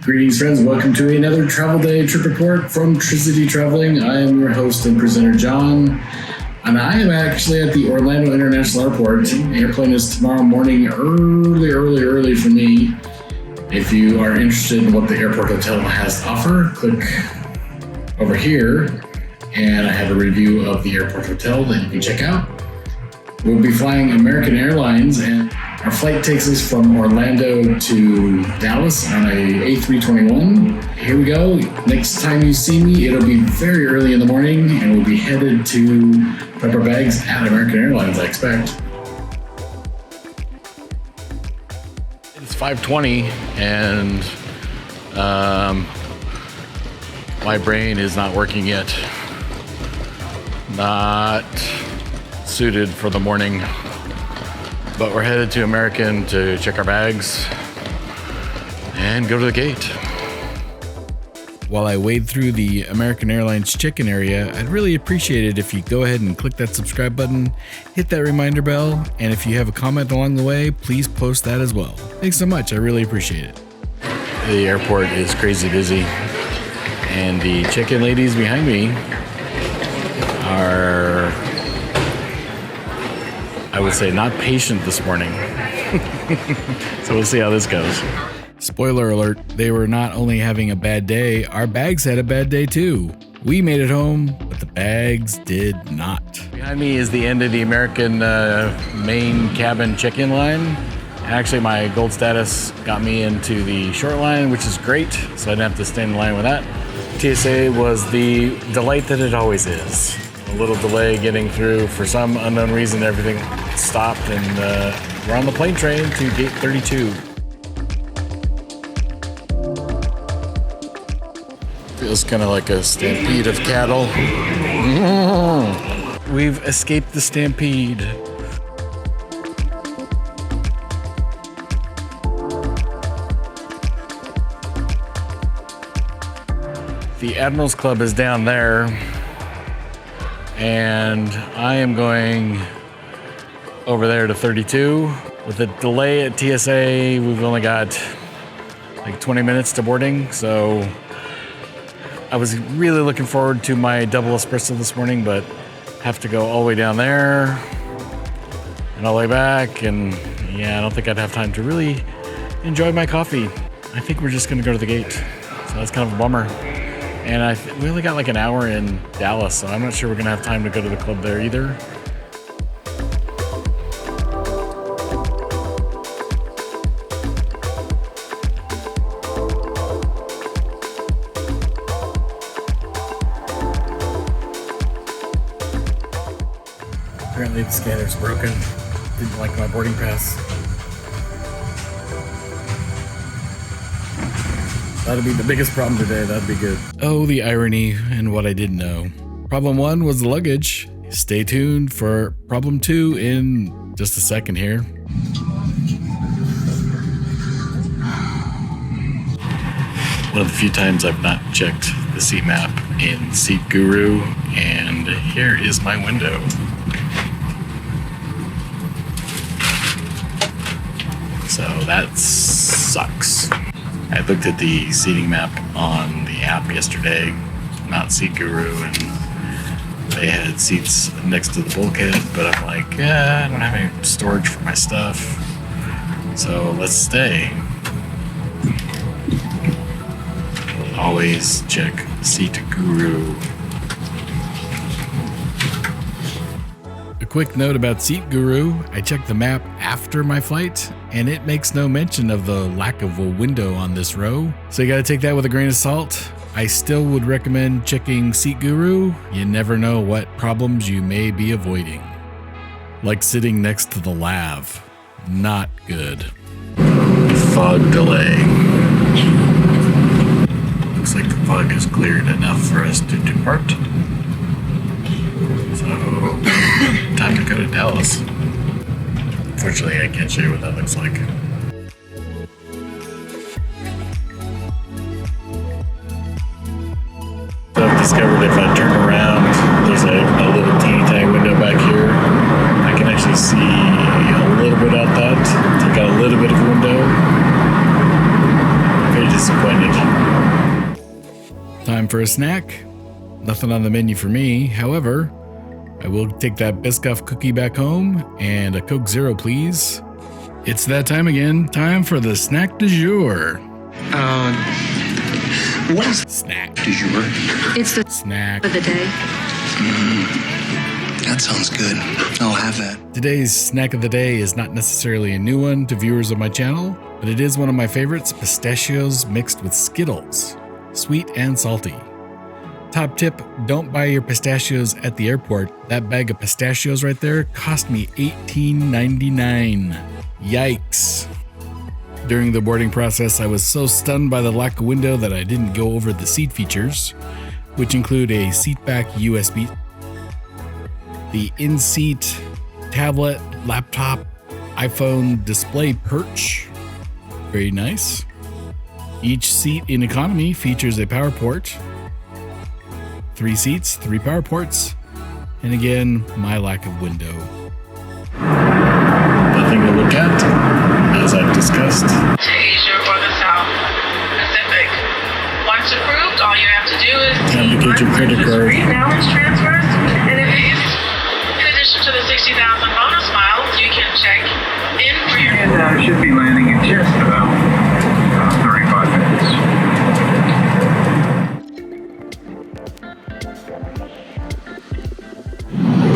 Greetings, friends. Welcome to another Travel Day Trip Report from Trizity Traveling. I am your host and presenter, John, and I am actually at the Orlando International Airport. The airplane is tomorrow morning, early for me. If you are interested in what the airport hotel has to offer, click over here, and I have a review of the airport hotel that you can check out. We'll be flying American Airlines, and our flight takes us from Orlando to Dallas on a A321. Here we go. Next time you see me, it'll be very early in the morning, and we'll be headed to prep our bags at American Airlines, I expect. It's 5:20, and my brain is not working yet. Not suited for the morning. But we're headed to American to check our bags and go to the gate. While I wade through the American Airlines check-in area, I'd really appreciate it if you go ahead and click that subscribe button, hit that reminder bell, and if you have a comment along the way, please post that as well. Thanks so much, I really appreciate it. The airport is crazy busy, and the check-in ladies behind me are, I would say, not patient this morning. So we'll see how this goes. Spoiler alert, they were not only having a bad day, our bags had a bad day too. We made it home, but the bags did not. Behind me is the end of the American main cabin check-in line. Actually, my gold status got me into the short line, which is great, so I didn't have to stand in line with that. TSA was the delight that it always is. A little delay getting through. For some unknown reason, everything stopped, and we're on the plane train to gate 32. Feels kind of like a stampede of cattle. We've escaped the stampede. The Admirals Club is down there, and I am going over there to 32. With the delay at TSA, we've only got like 20 minutes to boarding, so I was really looking forward to my double espresso this morning, but have to go all the way down there and all the way back, and yeah, I don't think I'd have time to really enjoy my coffee. I think we're just gonna go to the gate, so that's kind of a bummer. And we only got like an hour in Dallas, so I'm not sure we're gonna have time to go to the club there either. Apparently the scanner's broken. Didn't like my boarding pass. That'll be the biggest problem today. That'd be good. Oh, the irony and what I didn't know. Problem 1 was the luggage. Stay tuned for problem 2 in just a second here. One of the few times I've not checked the seat map in Seat Guru, and here is my window. So that sucks. I looked at the seating map on the app yesterday, not Seat Guru, and they had seats next to the bulkhead, but I'm like, I don't have any storage for my stuff, so let's stay. Always check Seat Guru. A quick note about Seat Guru, I checked the map after my flight, and it makes no mention of the lack of a window on this row, so you gotta take that with a grain of salt. I still would recommend checking Seat Guru. You never know what problems you may be avoiding. Like sitting next to the lav. Not good. Fog delay. Looks like the fog is cleared enough for us to depart. So, time to go to Dallas. Unfortunately, I can't show you what that looks like. So I've discovered if I turn around, there's a little teeny tiny window back here. I can actually see a little bit out that. Take out a little bit of a window. If I disappointed. Time for a snack. Nothing on the menu for me. However, I will take that Biscoff cookie back home and a Coke Zero, please. It's that time again. Time for the snack du jour. What is Snack du jour? It's the snack. of the day. That sounds good. I'll have that. Today's snack of the day is not necessarily a new one to viewers of my channel, but it is one of my favorites, pistachios mixed with Skittles. Sweet and salty. Top tip, don't buy your pistachios at the airport. That bag of pistachios right there cost me $18.99. Yikes. During the boarding process, I was so stunned by the lack of window that I didn't go over the seat features, which include a seat back USB, the in-seat tablet, laptop, iPhone display perch. Very nice. Each seat in economy features a power port. 3 seats, 3 power ports, and again, my lack of window. Nothing to look at, as I've discussed. To Asia or the South Pacific. Once approved, all you have to do is Navigate your credit card. balance transfers, and if you, in addition to the 60,000 bonus miles, you can check in for your And should be landing in just about 35 minutes.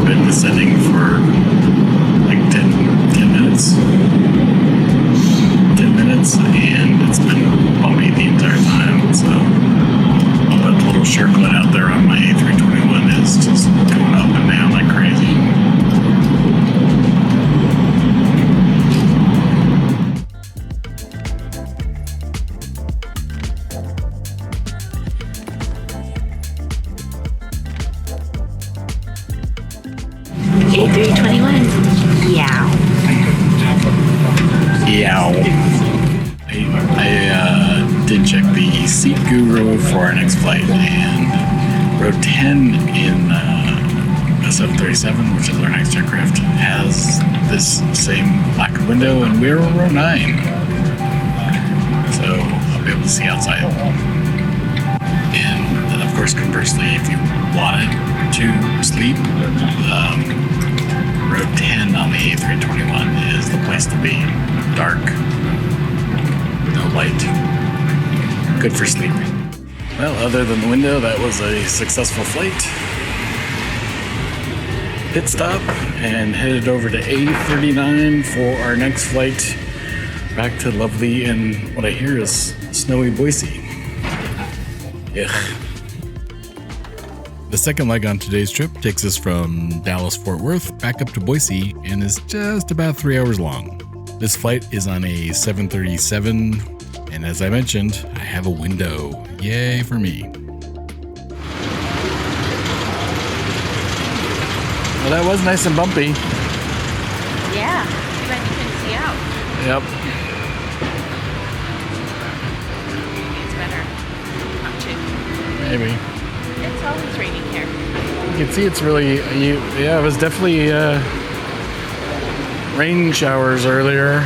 Been descending for like 10 minutes. 10 minutes, and it's been bumpy the entire time. So that little shortcut out there on my A321 is just going up and down like crazy. A321. Yeah. Yeah. I did check the Seat Guru for our next flight, and row 10 in the 737, which is our next aircraft, has this same black window, and we're on row 9. So I'll be able to see outside. And of course, conversely, if you wanted to sleep, row 10 on the A321 is the place to be. Dark, no light, good for sleeping. Well, other than the window, that was a successful flight. Pit stop and headed over to A39 for our next flight back to lovely and what I hear is snowy Boise. Yeah. The second leg on today's trip takes us from Dallas-Fort Worth back up to Boise and is just about 3 hours long. This flight is on a 737, and as I mentioned, I have a window. Yay for me. Well, that was nice and bumpy. Yeah. Too bad you couldn't see out. Yep. It's better not to. Maybe. It's always raining here. You can see it's really, yeah, it was definitely rain showers earlier.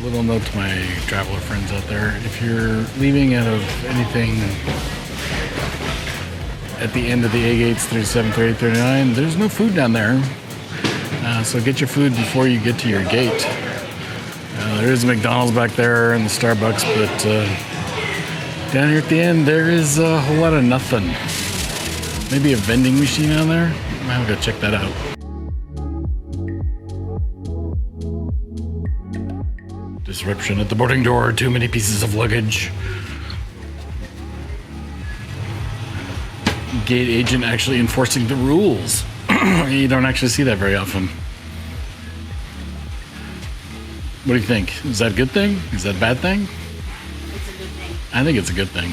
Little note to my traveler friends out there: if you're leaving out of anything at the end of the A gates 37, 38, 39, there's no food down there. So get your food before you get to your gate. There is a McDonald's back there and the Starbucks, but down here at the end, there is a whole lot of nothing. Maybe a vending machine down there? Might have to go check that out. Disruption at the boarding door, too many pieces of luggage. gate agent actually enforcing the rules. You don't actually see that very often. What do you think? Is that a good thing? Is that a bad thing? It's a good thing. I think it's a good thing.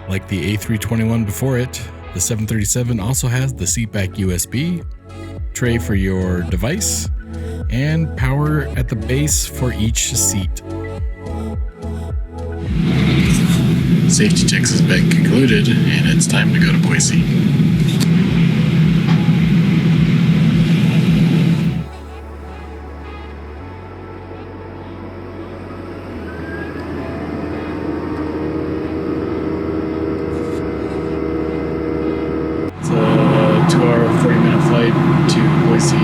Like the A321 before it, the 737 also has the seatback USB, tray for your device, and power at the base for each seat. Safety checks has been concluded, and it's time to go to Boise. It's a 2-hour, 40-minute flight to Boise.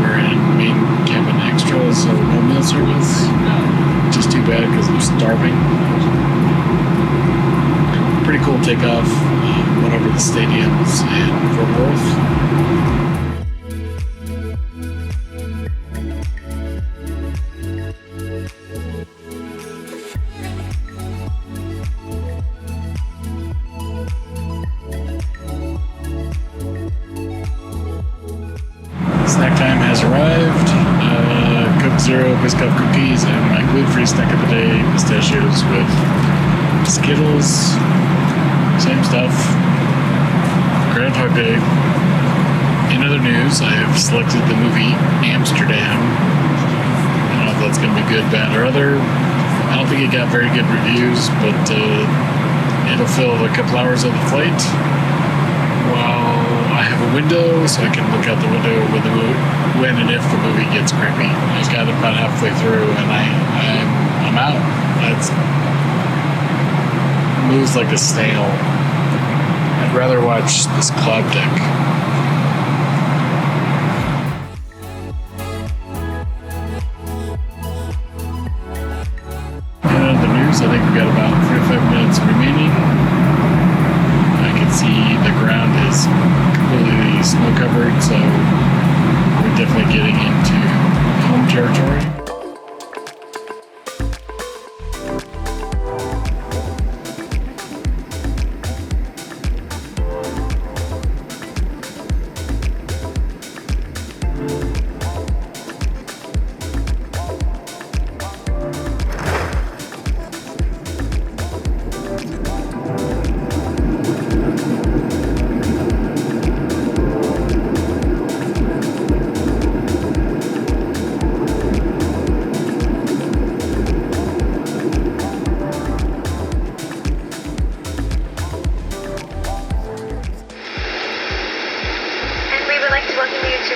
We're in main cabin extra, so no meal service. Just too bad because I'm starving. Pretty cool takeoff. Went over the stadiums in Fort Worth. Snack time has arrived. Coke Zero Biscuit cookies and my gluten-free snack of the day, pistachios with Skittles. Same stuff. Groundhog Day. In other news, I have selected the movie Amsterdam. I don't know if that's going to be good, bad, or other. I don't think it got very good reviews, but it'll fill a couple hours of the flight. While I have a window, so I can look out the window when and if the movie gets creepy. I got about halfway through, and I'm out. That's moves like a snail. I'd rather watch this cloud deck. And the news, I think we've got about 45 minutes remaining. I can see the ground is completely snow covered, so we're definitely getting into home territory.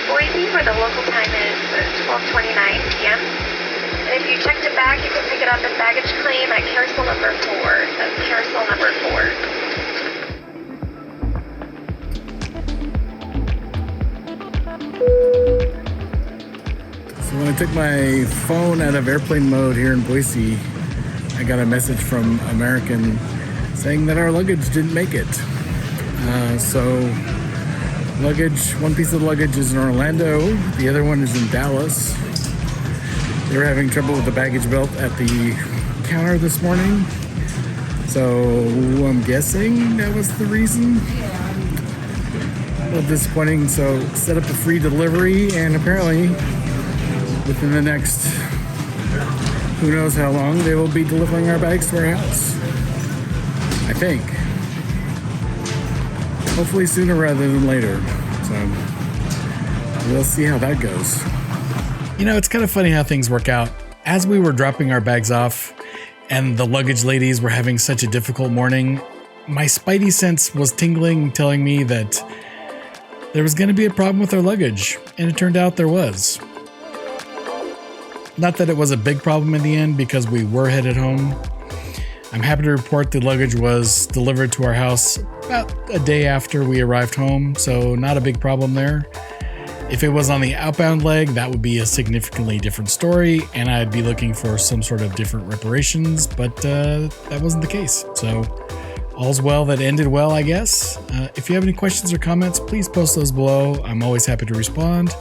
Boise, where the local time is 12:29 p.m. And if you checked a bag, you can pick it up in baggage claim at carousel number 4. That's carousel number 4. So when I took my phone out of airplane mode here in Boise, I got a message from American saying that our luggage didn't make it. Luggage, one piece of the luggage is in Orlando, the other one is in Dallas. They were having trouble with the baggage belt at the counter this morning, so I'm guessing that was the reason. A little disappointing, so set up a free delivery, and apparently within the next who knows how long they will be delivering our bags to our house. I think. Hopefully sooner rather than later. So we'll see how that goes. You know, it's kind of funny how things work out. As we were dropping our bags off and the luggage ladies were having such a difficult morning, my spidey sense was tingling, telling me that there was going to be a problem with our luggage. And it turned out there was. Not that it was a big problem in the end because we were headed home. I'm happy to report the luggage was delivered to our house about a day after we arrived home, so not a big problem there. If it was on the outbound leg, that would be a significantly different story, and I'd be looking for some sort of different reparations, but that wasn't the case. So all's well that ended well, I guess. If you have any questions or comments, please post those below. I'm always happy to respond.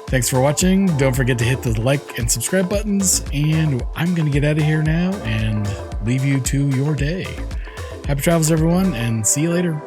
Thanks for watching. Don't forget to hit the like and subscribe buttons, and I'm going to get out of here now and leave you to your day. Happy travels, everyone, and see you later.